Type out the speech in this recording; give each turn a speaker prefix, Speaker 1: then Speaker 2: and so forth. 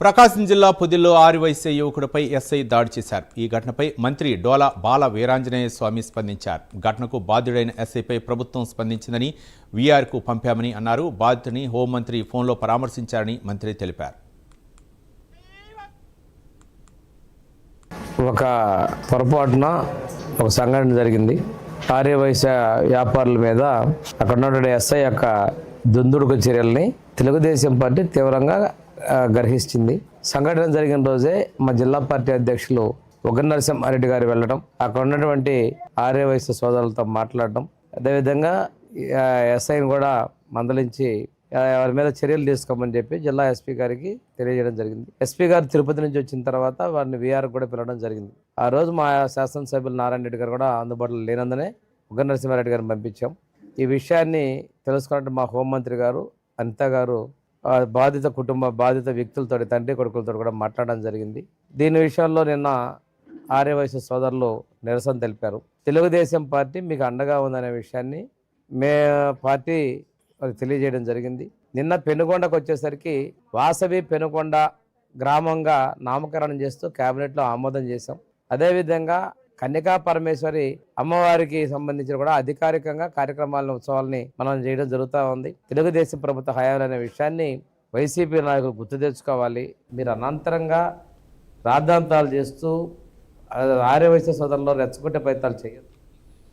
Speaker 1: ప్రకాశం జిల్లా పొదిల్లో ఆరివైశ్య యువకుడిపై ఎస్ఐ దాడి చేశారు. ఈ ఘటనపై మంత్రి డోలా బాల వీరాంజనేయ స్వామి స్పందించారు. ఘటనకు బాధ్యుడైన ఎస్ఐపై ప్రభుత్వం స్పందించిందని వీఆర్కు పంపామని అన్నారు. బాధితుని హోంమంత్రి ఫోన్లో పరామర్శించారని మంత్రి తెలిపారు.
Speaker 2: ఒక పొరపాటున ఒక సంఘటన జరిగింది. ఆర్యవైశ్య వ్యాపారుల మీద అక్కడ ఉన్నటువంటి ఎస్ఐ యొక్క దుందుడుకు చర్యల్ని తెలుగుదేశం పార్టీ తీవ్రంగా గర్హించింది. సంఘటన జరిగిన రోజే మా జిల్లా పార్టీ అధ్యక్షులు ఉగ్ర నరసింహారెడ్డి గారు వెళ్ళడం, అక్కడ ఉన్నటువంటి ఆర్యవైశ్య సోదరులతో మాట్లాడడం, అదేవిధంగా ఎస్ఐని కూడా మందలించి వారి మీద చర్యలు తీసుకోమని చెప్పి జిల్లా ఎస్పీ గారికి తెలియజేయడం జరిగింది. ఎస్పీ గారు తిరుపతి నుంచి వచ్చిన తర్వాత వారిని వీఆర్ కూడా పిలవడం జరిగింది. ఆ రోజు మా శాసనసభ్యులు నారాయణ రెడ్డి గారు కూడా అందుబాటులో లేనందునే ఉగ్ర నరసింహారెడ్డి గారిని పంపించాం. ఈ విషయాన్ని తెలుసుకున్నట్టు మా హోంమంత్రి గారు అనిత గారు బాధిత వ్యక్తులతో, తండ్రి కొడుకులతో కూడా మాట్లాడడం జరిగింది. దీని విషయంలో నిన్న ఆర్యవైశ్య సోదరులు నిరసన తెలిపారు. తెలుగుదేశం పార్టీ మీకు అండగా ఉందనే విషయాన్ని పార్టీ తెలియజేయడం జరిగింది. నిన్న పెనుగొండకు వచ్చేసరికి వాసవి పెనుగొండ గ్రామంగా నామకరణం చేస్తూ కేబినెట్లో ఆమోదం చేశాం. అదేవిధంగా కన్యకా పరమేశ్వరి అమ్మవారికి సంబంధించిన కూడా అధికారికంగా కార్యక్రమాలను, ఉత్సవాలని మనం చేయడం జరుగుతూ ఉంది. తెలుగుదేశం ప్రభుత్వ హయాంలో అనే విషయాన్ని వైసీపీ నాయకులు గుర్తు తెచ్చుకోవాలి. మీరు అనంతరంగా రాద్ధాంతాలు చేస్తూ ఆర్యవైశ్య సోదరులు రెచ్చగొట్టే ప్రయత్నాలు చేయొద్దు.